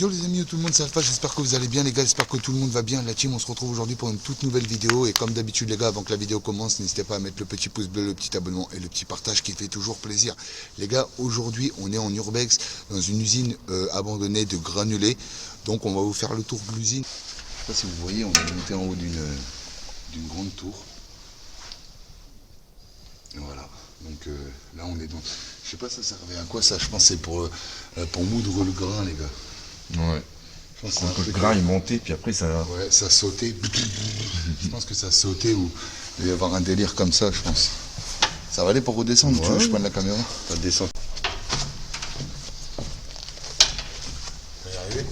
Yo les amis, tout le monde, ça va, j'espère que vous allez bien les gars, j'espère que tout le monde va bien. La team, on se retrouve aujourd'hui pour une toute nouvelle vidéo. Et comme d'habitude les gars, avant que la vidéo commence, n'hésitez pas à mettre le petit pouce bleu, le petit abonnement et le petit partage qui fait toujours plaisir. Les gars, aujourd'hui on est en urbex, dans une usine abandonnée de granulés. Donc on va vous faire le tour de l'usine. Je sais pas si vous voyez, on est monté en haut d'une grande tour. Et voilà, donc là on est dans... Je sais pas ça servait à quoi ça, je pense que c'est pour moudre le grain les gars. Ouais. Je pense que le grain est monté, puis après ça... Ouais, ça sautait. Je pense que ça sautait ou il va y avoir un délire comme ça, je pense. Ça va aller pour redescendre, ouais. Tu veux que je prenne la caméra? Ça descend. Tu vas y arriver?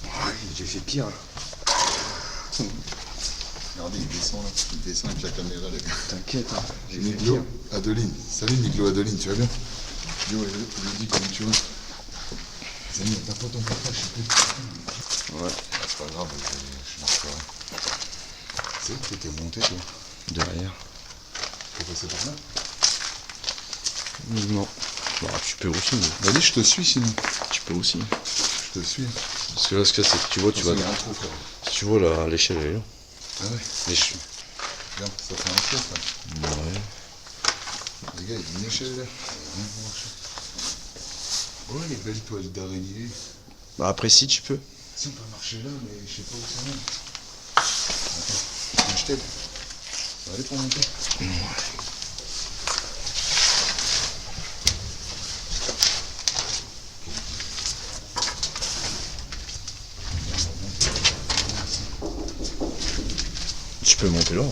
Ouais, j'ai fait pire. Regardez, il descend avec la caméra les gars. T'inquiète, hein. J'ai fait Niclo, pire. Adeline. Salut Niclo, Adeline, tu vas bien? Yo, je dis comment tu vas? Les amis, t'as pas ton partage, je sais plus. Ouais. Ah, c'est pas grave, je marche pas. C'est où que t'étais monté toi? Derrière. Faut passer par là? Non. Bah, tu peux aussi. Mais... Vas-y, je te suis sinon. Tu peux aussi. Je te suis. Parce que là, ce que c'est, tu vois, tu vas. Si tu vois là, l'échelle elle est là. Ah ouais. Regarde, ça fait un trou ça. Ouais. Les gars, il y a une échelle là. Ouais, les belles toiles d'araignée. Bah après si tu peux. Si on peut marcher là, mais je sais pas où ça mène. Attends, je t'aide. Ça va aller pour monter? Ouais. Tu peux monter là.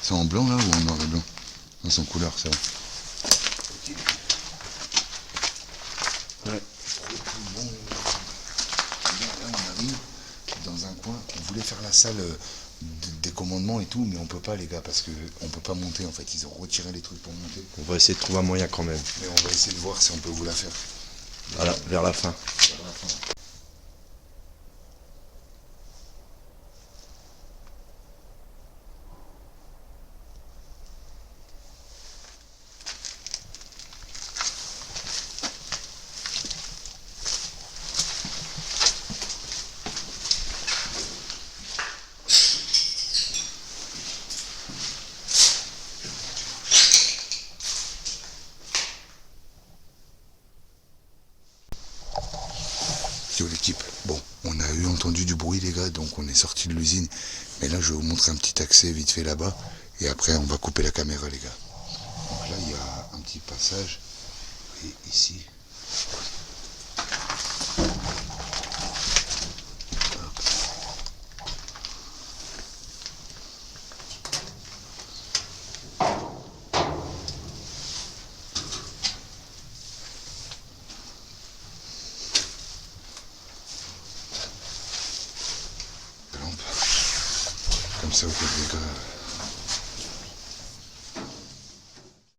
C'est en blanc là ou en noir et blanc? Non, c'est en couleur, ça va. Ouais. Là, on arrive dans un coin. On voulait faire la salle des commandements et tout, mais on peut pas, les gars, parce qu'on peut pas monter en fait. Ils ont retiré les trucs pour monter. On va essayer de trouver un moyen quand même. Mais on va essayer de voir si on peut vous la faire. Voilà, vers la fin. Vers la fin. Yo l'équipe, bon, on a eu entendu du bruit les gars, donc on est sorti de l'usine. Mais là je vais vous montrer un petit accès vite fait là-bas. Et après on va couper la caméra les gars. Donc là il y a un petit passage. Et ici. Comme ça, vous pouvez